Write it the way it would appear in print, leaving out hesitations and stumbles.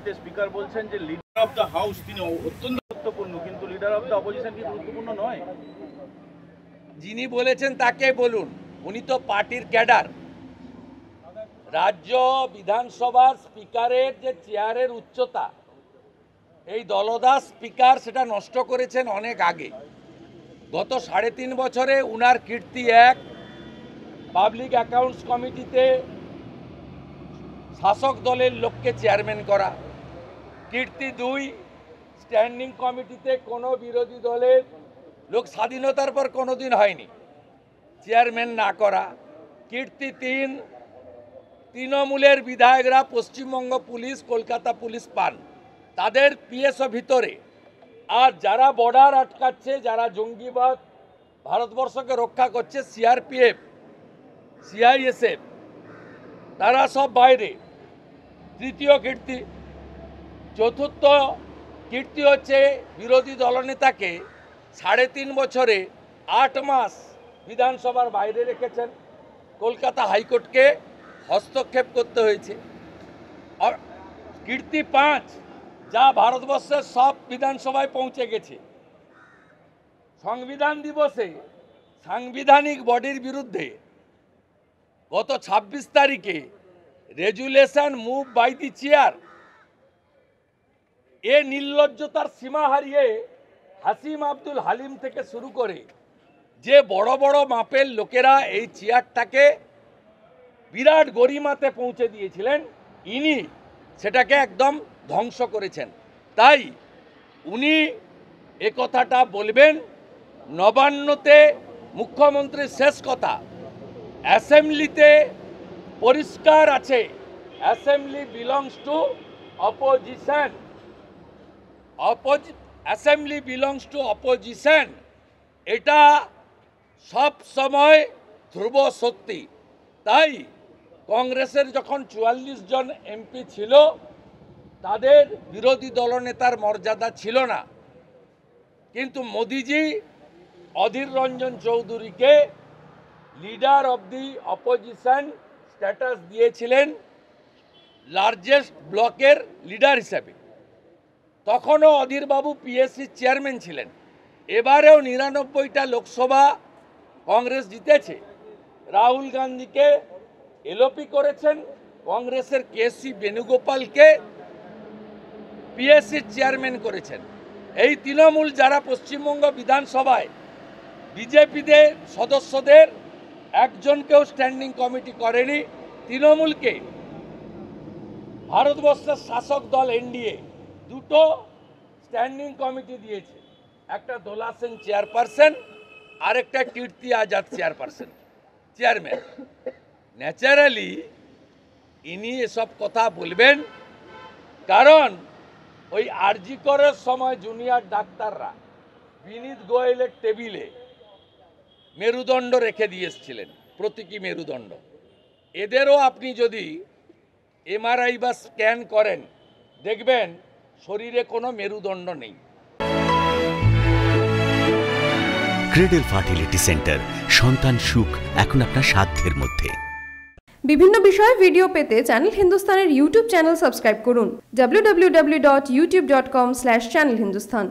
বিবৃতিতে স্পিকার বলছেন যে লিডার অফ দ্য হাউস তিনি অত্যন্ত গুরুত্বপূর্ণ, কিন্তু লিডার অফ দ্য অপোজিশন কি গুরুত্বপূর্ণ নয়? যিনি বলেছেন তাকে বলুন, উনি তো পার্টির ক্যাডার। রাজ্য বিধানসভার স্পিকারের যে চেয়ারের উচ্চতা, এই দলদাস স্পিকার সেটা নষ্ট করেছেন অনেক আগে। গত 3.5 বছরে উনার কীর্তি 1, পাবলিক অ্যাকাউন্টস কমিটিতে শাসক দলের লোককে চেয়ারম্যান করা, কীর্তি 2, স্ট্যান্ডিং কমিটিতে কোনো বিরোধী দলের লোক স্বাধীনতার পর কোনোদিন হয়নি চেয়ারম্যান না করা, কীর্তি 3, তৃণমূলের বিধায়করা পশ্চিমবঙ্গ পুলিশ, কলকাতা পুলিশ পান, তাদের পিএসও ভিতরে। আর যারা বর্ডার আটকাচ্ছে, যারা জঙ্গিবাদ ভারতবর্ষকে রক্ষা করছে, সিআরপিএফ, সিআইএসএফ, তারা সব বাইরে। তৃতীয় কীর্তি। চতুর্থ কীর্তি হচ্ছে বিরোধী দলনেতাকে 3.5 বছরে 8 মাস বিধানসভার বাইরে রেখেছেন, কলকাতা হাইকোর্টকে হস্তক্ষেপ করতে হয়েছে। আর কীর্তি 5, যা ভারতবর্ষের সব বিধানসভায় পৌঁছে গেছে, সংবিধান দিবসে সাংবিধানিক বডির বিরুদ্ধে গত 26 তারিখে resolution move by the chair, এ নির্লজ্জতার সীমা হারিয়ে হাসিম আব্দুল হালিম থেকে শুরু করে যে বড় বড় মাপের লোকেরা এই চেয়ারটাকে বিরাট গরিমাতে পৌঁছে দিয়েছিলেন, ইনি সেটাকে একদম ধ্বংস করেছেন। তাই উনি এ কথাটা বলবেন। নবান্নতে মুখ্যমন্ত্রীর শেষ কথা, অ্যাসেম্বলিতে পরিষ্কার আছে, assembly belongs to opposition, assembly belongs to opposition, এটা সব সময় ধ্রুব সত্যি। তাই কংগ্রেসের যখন 44 জন এমপি ছিল, তাদের বিরোধী দলনেতার মর্যাদা ছিল না, কিন্তু মোদিজি অধীর রঞ্জন চৌধুরীকে leader of the opposition status দিয়েছিলেন, লার্জেস্ট ব্লকের লিডার হিসাবে। তখনও অধীরবাবু পিএসসি চেয়ারম্যান ছিলেন। এবারেও 99টা লোকসভা কংগ্রেস জিতেছে। রাহুল গান্ধীকে এলওপি করেছেন, কংগ্রেসের কেসি বেণুগোপালকে পিএসসি চেয়ারম্যান করেছেন। এই তৃণমূল যারা পশ্চিমবঙ্গ বিধানসভায় বিজেপিদের সদস্যদের একজনকেও স্ট্যান্ডিং কমিটি করেনি, তৃণমূলকে ভারতবর্ষের শাসক দল এনডিএ 2টো স্ট্যান্ডিং কমিটি দিয়েছে, একটা দোলা সেন চেয়ারপারসন, আরেকটা কীর্তি আজাদ চেয়ারম্যান। ন্যাচারালি ইনি এসব কথা বলবেন, কারণ ওই আরজি করের সময় জুনিয়র ডাক্তাররা বিনীত গোয়েলের টেবিলে মেরুদণ্ড রেখে দিয়ে এসেছিলেন, প্রতীকী মেরুদণ্ড। এদেরও আপনি যদি এমআরআই বা স্ক্যান করেন, দেখবেন শরীরে কোনো মেরুদণ্ড নেই। ক্রেডেল ফার্টিলিটি সেন্টার, সন্তান সুখ এখন আপনার সাধ্যের মধ্যে। বিভিন্ন বিষয়ে ভিডিও পেতে চ্যানেল হিন্দুস্তানের ইউটিউব চ্যানেল সাবস্ক্রাইব করুন www.youtube.com/channelhindustan।